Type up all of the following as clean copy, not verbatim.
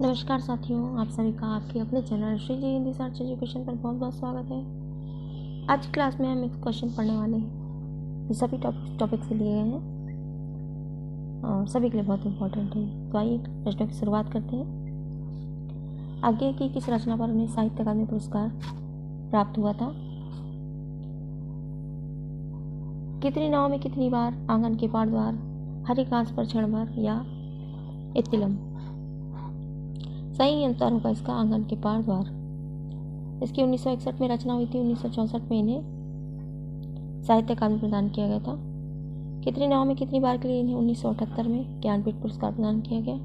नमस्कार साथियों, आप सभी का आपके अपने चैनल श्री जी हिंदी सर्च एजुकेशन पर बहुत बहुत स्वागत है। आज की क्लास में हम एक क्वेश्चन पढ़ने वाले हैं जो सभी टॉपिक से लिए हैं और सभी के लिए बहुत इम्पोर्टेंट है। तो आइए प्रश्नों की शुरुआत करते हैं। आगे की किस रचना पर उन्हें साहित्य अकादमी पुरस्कार प्राप्त हुआ था? कितनी नाव में कितनी बार, आंगन के पार द्वार, हरी घास पर क्षण भर या इतिलम? सही आंसर होगा इसका आंगन के पार द्वार। इसकी 1961 में रचना हुई थी। 1964 में इन्हें साहित्य अकादमी प्रदान किया गया था। कितनी नाव में कितनी बार के लिए इन्हें 1978 में ज्ञानपीठ पुरस्कार प्रदान किया गया।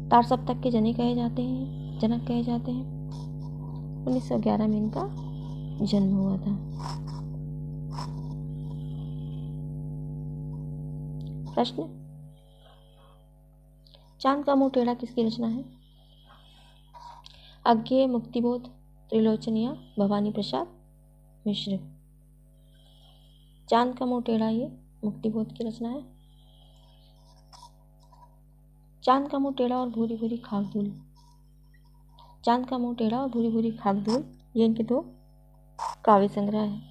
तार सप्तक के जनक कहे जाते हैं। 1911 में इनका जन्म हुआ था। प्रश्न, चांद का मुंह टेढ़ा किसकी रचना है? अज्ञेय, मुक्तिबोध, त्रिलोचन या भवानी प्रसाद मिश्र? चांद का मुंह टेढ़ा ये मुक्तिबोध की रचना है। चांद का मुंह टेढ़ा और भूरी भूरी खाक धूल। चांद का मुंह टेढ़ा और भूरी भूरी खाक धूल ये इनके दो काव्य संग्रह है।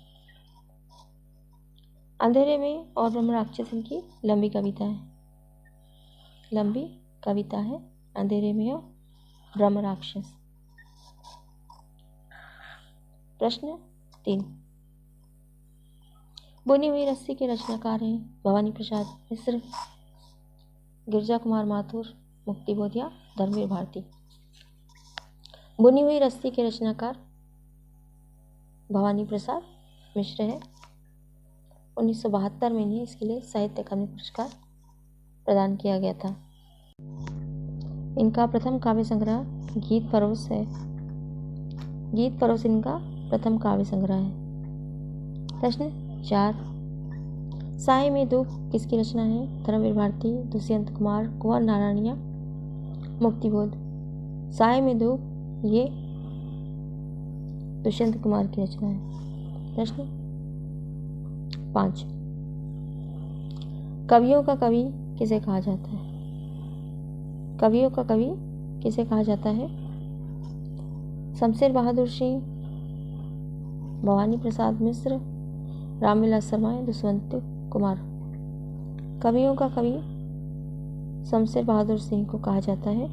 अंधेरे में और ब्रह्म राक्षस इनकी लंबी कविता है। अंधेरे में और ब्रह्म राक्षस। प्रश्न 3, बुनी हुई रस्सी के रचनाकार हैं भवानी प्रसाद मिश्र, गिरजा कुमार माथुर, मुक्तिबोध या धर्मवीर भारती? बुनी हुई रस्सी के रचनाकार भवानी प्रसाद मिश्र है। 1972 में इन्हें इसके लिए साहित्य अकादमी पुरस्कार प्रदान किया गया था। इनका प्रथम काव्य संग्रह गीत परोस है। गीत परोस इनका प्रथम काव्य संग्रह है। प्रश्न 4, साय में धूप किसकी रचना है? धर्मवीर भारती, दुष्यंत कुमार, कुंवर नारायण या मुक्तिबोध? साय में धूप ये दुष्यंत कुमार की रचना है। प्रश्न 5, कवियों का कवि किसे कहा जाता है? कवियों का कवि किसे कहा जाता है? शमशेर बहादुर सिंह, भवानी प्रसाद मिश्र, रामविलास शर्मा, दुष्यंत कुमार? कवियों का कवि शमशेर बहादुर सिंह को कहा जाता है।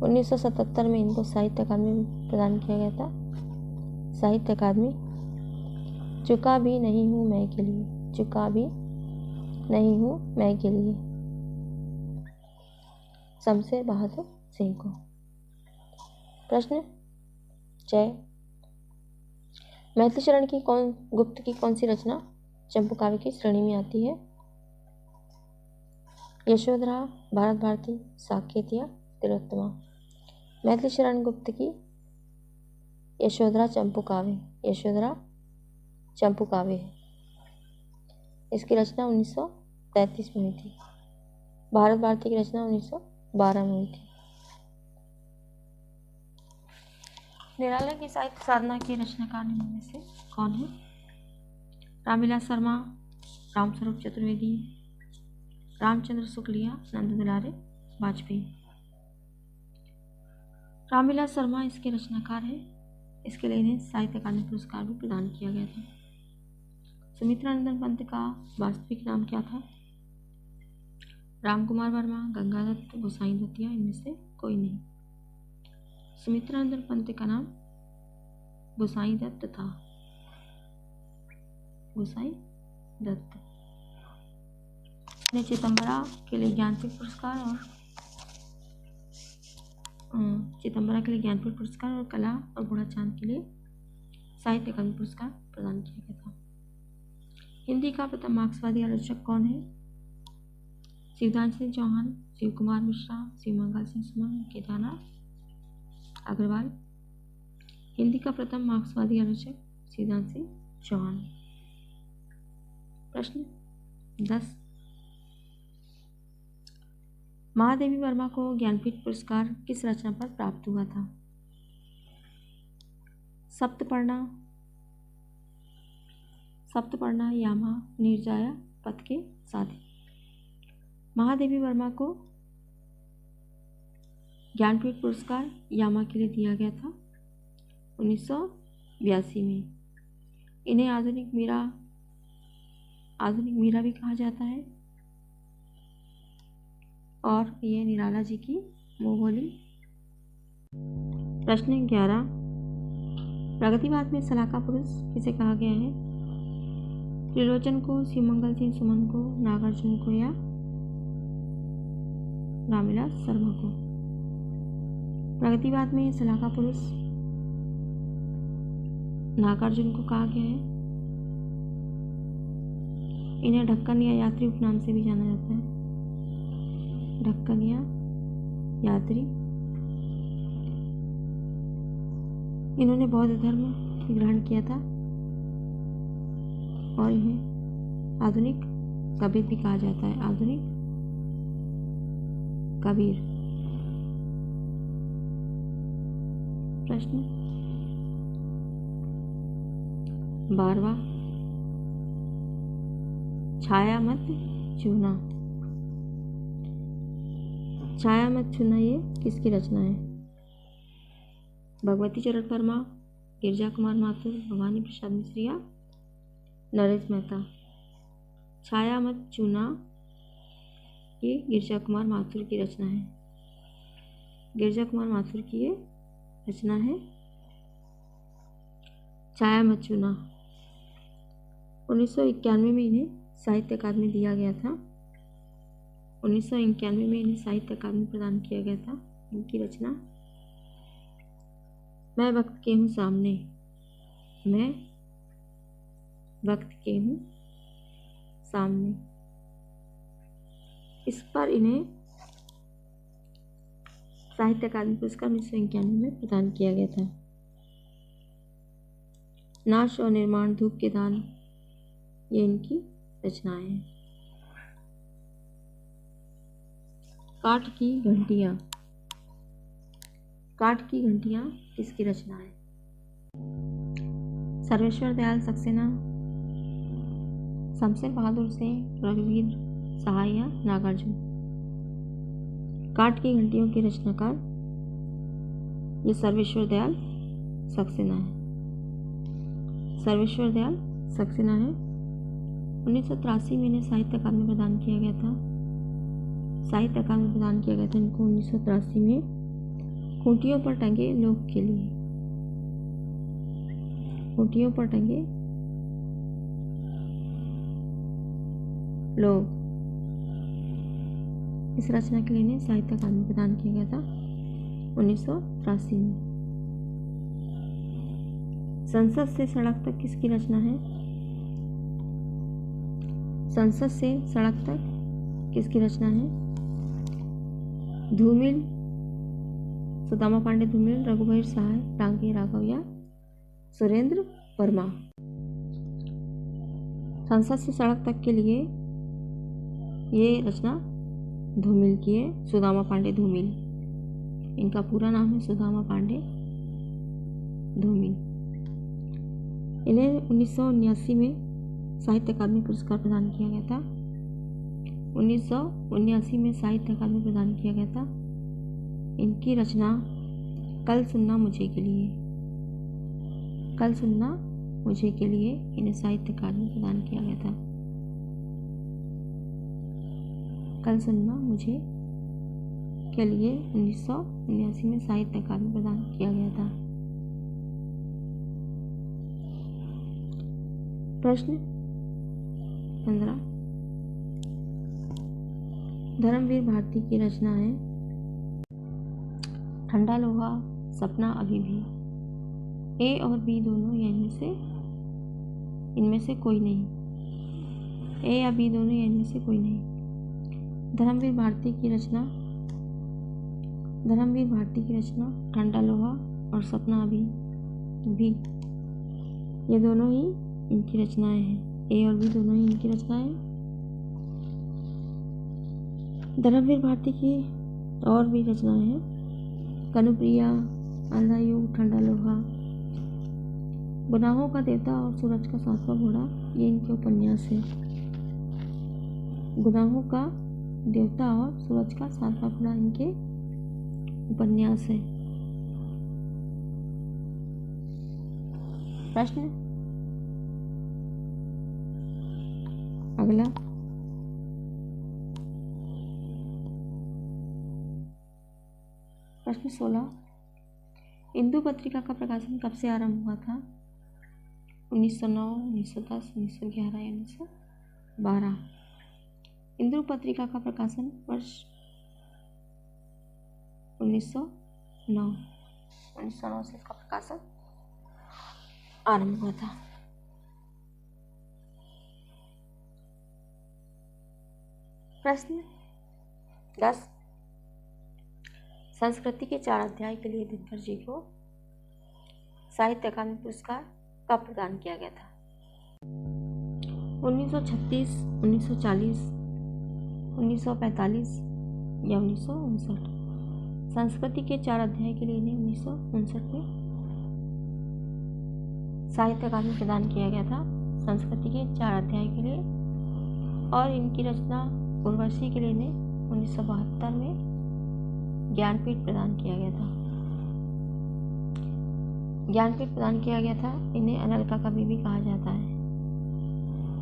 1977 में इनको साहित्य अकादमी प्रदान किया गया था। साहित्य अकादमी। चुका भी नहीं हूँ मैं के लिए, चुका भी नहीं हूँ मैं के लिए, शमशेर बहादुर सिंह को। प्रश्न 6, मैथिली शरण की गुप्त की कौन सी रचना चंपू काव्य की श्रेणी में आती है? यशोधरा, भारत भारती, साकेत या तिलोत्तमा? मैथिली शरण गुप्त की यशोधरा चंपू काव्य है। इसकी रचना 1933 में हुई थी। भारत भारती की रचना 1912 में हुई थी। निराला की साहित्य साधना की रचनाकार निम्न में से कौन है? रामविलास शर्मा, रामस्वरूप चतुर्वेदी, रामचंद्र शुक्ल या नंद दुलारे वाजपेयी? रामविलास शर्मा इसके रचनाकार है। इसके लिए इन्हें साहित्य अकादमी पुरस्कार भी प्रदान किया गया था। सुमित्रानंदन पंत का वास्तविक नाम क्या था? रामकुमार वर्मा, गंगादत्त, गोसाई दत्त या इनमें से कोई नहीं? सुमित्रानंदन पंत का नाम गोसाई दत्त था। गोसाई दत्त ने चिदंबरा के लिए ज्ञानपीठ पुरस्कार और कला और गुणाचांद के लिए साहित्य अकादमी पुरस्कार प्रदान किया गया था। हिंदी का प्रथम मार्क्सवादी आलोचक कौन है? शिवदान सिंह चौहान, शिव कुमार मिश्रा, शिवमंगल सिंह सुमन, केदारनाथ अग्रवाल? हिंदी का प्रथम मार्क्सवादी आलोचक शिवदान सिंह चौहान। प्रश्न 10, महादेवी वर्मा को ज्ञानपीठ पुरस्कार किस रचना पर प्राप्त हुआ था? सप्तपर्णा, यामा, निर्जाया, पथ के साथी? महादेवी वर्मा को ज्ञानपीठ पुरस्कार यामा के लिए दिया गया था 1982 में। इन्हें आधुनिक मीरा भी कहा जाता है और ये निराला जी की मुँह बोली। प्रश्न 11, प्रगतिवाद में सलाहकार पुरुष किसे कहा गया है? त्रिलोचन को, शिवमंगल सिंह सुमन को, नागार्जुन को या रामविलास शर्मा को? प्रगतिवाद में सलाहकार पुरुष नागार्जुन को कहा गया है। इन्हें ढक्कन या यात्री उपनाम से भी जाना जाता है। ढक्कन या यात्री। इन्होंने बौद्ध धर्म ग्रहण किया था और इन्हें आधुनिक कबीर भी कहा जाता है। आधुनिक कबीर। प्रश्न 12, छाया मत छूना। छाया मत छूना ये किसकी रचना है? भगवती चरण वर्मा, गिरिजा कुमार माथुर, भवानी प्रसाद मिश्र या नरेश मेहता? छाया मत छूना ये गिरिजा कुमार माथुर की रचना है। गिरिजा कुमार माथुर की ये रचना है छाया मत छूना। 1991 में इन्हें साहित्य अकादमी दिया गया था। 1991 में इन्हें साहित्य अकादमी प्रदान किया गया था। इनकी रचना मैं वक्त के हूँ सामने। मैं वक्त के हूँ सामने। इस पर इन्हें साहित्य अकादमी पुरस्कार 1991 में प्रदान किया गया था। नाश और निर्माण, धूप के दान, ये इनकी रचनाएं हैं। काठ की घंटियां। काठ की घंटियां किसकी रचना है? सर्वेश्वर दयाल सक्सेना, शमशेर बहादुर सिंह, रघुवीर सहाय या नागार्जुन? काठ की घंटियों के रचनाकार ये सर्वेश्वर दयाल सक्सेना है। सर्वेश्वर दयाल सक्सेना है। 1983 में इन्हें साहित्य अकादमी प्रदान किया गया था। साहित्य अकादमी प्रदान किया गया था इनको 1983 में खूंटियों पर टंगे लोग के लिए। खूंटियों पर टंगे लोग, इस रचना के लिए इन्हें साहित्य अकादमी प्रदान किया गया था 1983 में। संसद से सड़क तक किसकी रचना है? संसद से सड़क तक किसकी रचना है? धूमिल, सुदामा पांडे धूमिल, रघुवीर सहाय, टांगे राघव या सुरेंद्र वर्मा? संसद से सड़क तक के लिए ये रचना धूमिल की है। सुदामा पांडे धूमिल, इनका पूरा नाम है सुदामा पांडे धूमिल। इन्हें 1979 में साहित्य अकादमी पुरस्कार प्रदान किया गया था। 1979 में साहित्य अकादमी प्रदान किया गया था। इनकी रचना कल सुनना मुझे के लिए, कल सुनना मुझे के लिए इन्हें साहित्य अकादमी प्रदान किया गया था। कल सुनना मुझे के लिए 1979 में साहित्य अकादमी प्रदान किया गया था। प्रश्न 15, धर्मवीर भारती की रचना है ठंडा लोहा, सपना अभी भी। ए और बी दोनों या इनमें से कोई नहीं। ए या बी दोनों या इनमें से कोई नहीं। धर्मवीर भारती की रचना ठंडा लोहा और सपना अभी भी, ये दोनों ही इनकी रचनाएं हैं। ए और बी दोनों ही इनकी रचनाएं हैं। धर्मवीर भारती की और भी रचनाएं हैं। कनुप्रिया, अंधा युग, ठंडा लोहा, गुनाहों का देवता और सूरज का सातवां घोड़ा, ये इनके उपन्यास है। गुनाहों का देवता और सूरज का सातवां घोड़ा इनके उपन्यास है। प्रश्न अगला, प्रश्न 16, इंदु पत्रिका का प्रकाशन कब से आरंभ हुआ था? 1909, 1910, 1911 या 1912। इंदु पत्रिका का प्रकाशन वर्ष 1909 से इसका प्रकाशन आरंभ हुआ था। प्रश्न 10, संस्कृति के 4 अध्याय के लिए दिनकर जी को साहित्य अकादमी पुरस्कार कब प्रदान किया गया था? 1936, 1940, 1945 या 1959। संस्कृति के 4 अध्याय के लिए इन्हें 1959 में साहित्य अकादमी प्रदान किया गया था, संस्कृति के 4 अध्याय के लिए। और इनकी रचना उर्वशी के लिए इन्हें 1972 में ज्ञानपीठ प्रदान किया गया था। ज्ञानपीठ प्रदान किया गया था। इन्हें अनल का कवि भी कहा जाता है।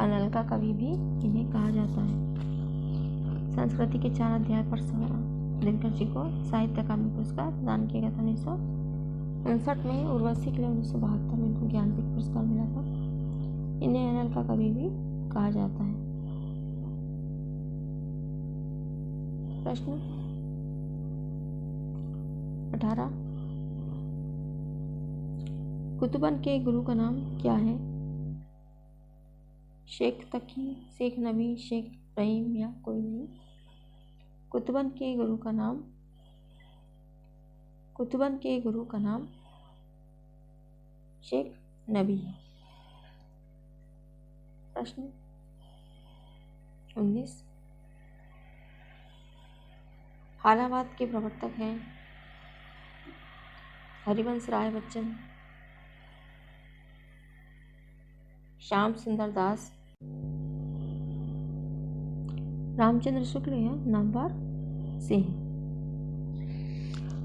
अनल का कवि भी इन्हें कहा जाता है। संस्कृति के 4 अध्याय पर दिनकर जी को साहित्य अकादमी पुरस्कार प्रदान किया गया था 1959 में। उर्वशी के लिए 1972 में इनको ज्ञानपीठ पुरस्कार मिला था। इन्हें अनल का कवि भी कहा जाता है। प्रश्न 18, कुतुबन के गुरु का नाम क्या है? शेख तकी, शेख नबी, शेख रहीम या कोई नहीं? कुतुबन के गुरु का नाम शेख नबी है। प्रश्न 19, हालावाद के प्रवर्तक हैं हरिवंश राय बच्चन, श्याम सुंदर दास, रामचंद्र शुक्ल या नामवर सिंह।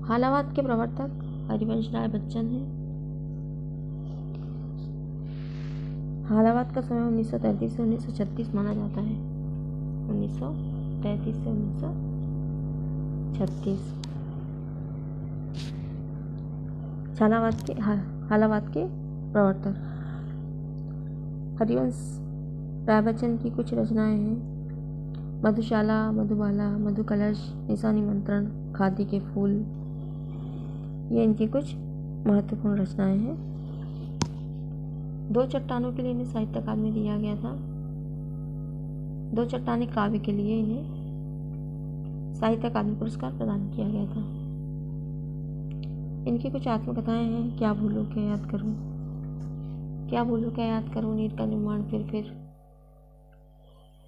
हालावाद के प्रवर्तक हरिवंश राय बच्चन हैं। हालावाद का समय 1933 से 1936 माना जाता है। 1933 से 1936। हालावाद के प्रवर्तक हरिवंश राय बच्चन की कुछ रचनाएं हैं मधुशाला, मधुबाला, मधुकलश, निशानी मंत्रण, खादी के फूल। ये इनकी कुछ महत्वपूर्ण रचनाएं हैं। 2 चट्टानों के लिए इन्हें साहित्य अकादमी दिया गया था। 2 चट्टानें काव्य के लिए इन्हें साहित्य अकादमी पुरस्कार प्रदान किया गया था। इनकी कुछ आत्मकथाएं हैं। क्या भूलूं क्या याद करूं, क्या भूलूं क्या याद करूं, नीर का निर्माण फिर,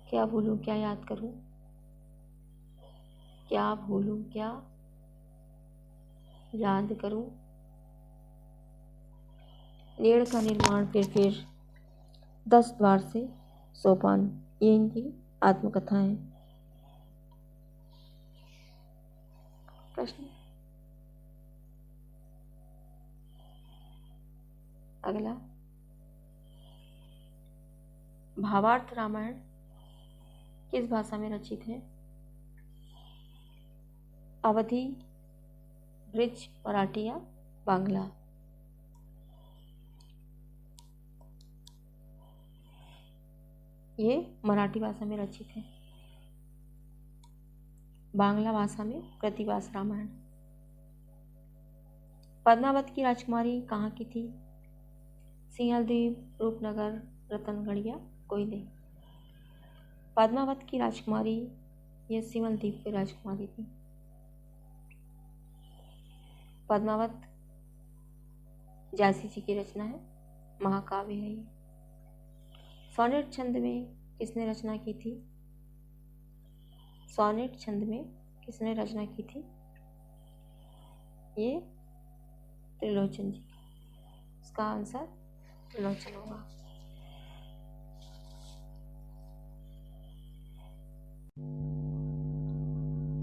क्या भूलूं क्या याद करूं, क्या भूलूं क्या याद करूं, नीड़ का निर्माण फिर, 10 द्वार से सोपान। ये इनकी आत्मकथा है। प्रश्न अगला, भावार्थ रामायण किस भाषा में रचित है? अवधी, ब्रिज, मराठी या बांग्ला? ये मराठी भाषा में रचित है। बांग्ला भाषा में प्रतिवास रामायण। पद्मावत की राजकुमारी कहाँ की थी? सिंहलद्वीप, रूपनगर, रतनगढ़ या कोई नहीं? पद्मावत की राजकुमारी ये सिंहलद्वीप की राजकुमारी थी। पद्मावत झांसी जी की रचना है, महाकाव्य है ये। सोनेट छंद में किसने रचना की थी? सोनेट छंद में किसने रचना की थी? ये त्रिलोचन जी। इसका आंसर त्रिलोचन होगा।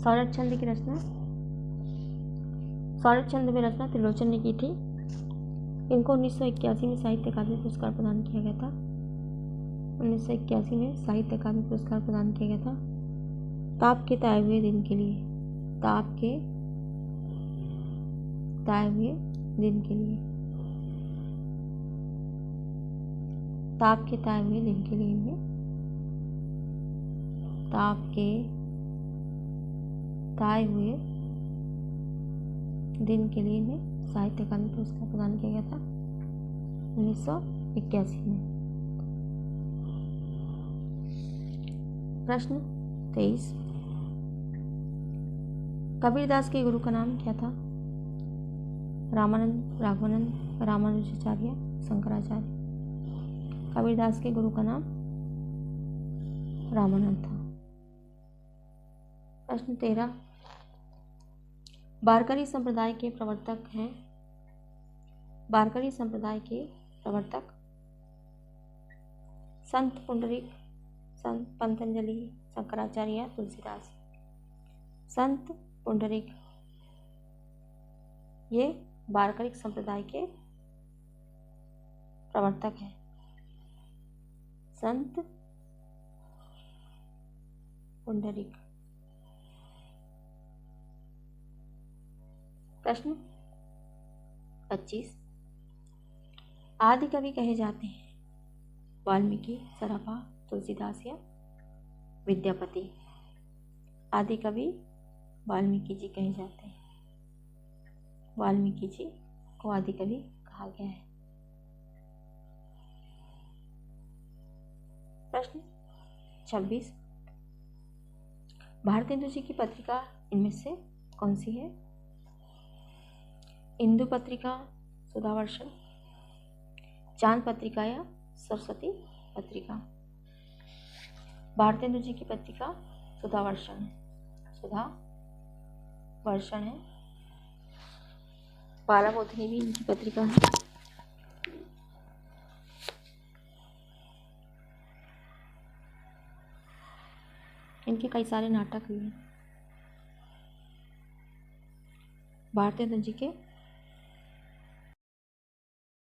सोनेट छंद की रचना सॉनेट छंद में रचना त्रिलोचन ने की थी। इनको 1981 में साहित्य अकादमी पुरस्कार प्रदान किया गया था। 1981 में साहित्य अकादमी पुरस्कार प्रदान किया गया था ताप के ताए हुए दिन के लिए। ताप के ताए हुए दिन के लिए। ताप के ताए हुए दिन के लिए इन्हें ताप के ताए हुए दिन के लिए इन्हें साहित्य अकादमी पुरस्कार प्रदान किया गया था 1981 में। प्रश्न 23, कबीरदास के गुरु का नाम क्या था? रामानंद, राघवानंद, रामानुजाचार्य, शंकराचार्य। कबीरदास के गुरु का नाम रामानंद था। प्रश्न 13, वारकरी संप्रदाय के प्रवर्तक हैं। वारकरी संप्रदाय के प्रवर्तक संत पुंडरीक, संत पंतंजलि, शंकराचार्य, तुलसीदास। संत पुंडरीक ये वारकरी संप्रदाय के प्रवर्तक हैं। संत पुंडरीक। प्रश्न 25, आदि कवि कहे जाते हैं। वाल्मीकि, सराफा, तुलसीदास या विद्यापति। आदि कवि वाल्मीकि जी कहे जाते हैं। वाल्मीकि जी को आदि कवि कहा गया है। प्रश्न 26, भारतेंदु जी की पत्रिका इनमें से कौन सी है? इंदु पत्रिका, सुधावर्षण, चांद पत्रिका या सरस्वती पत्रिका। भारतेंदु जी की पत्रिका सुधावर्षण है। सुधावर्षण है। बालाबोधिनी भी इनकी पत्रिका है। इनके कई सारे नाटक हुए हैं। भारतेंदु जी के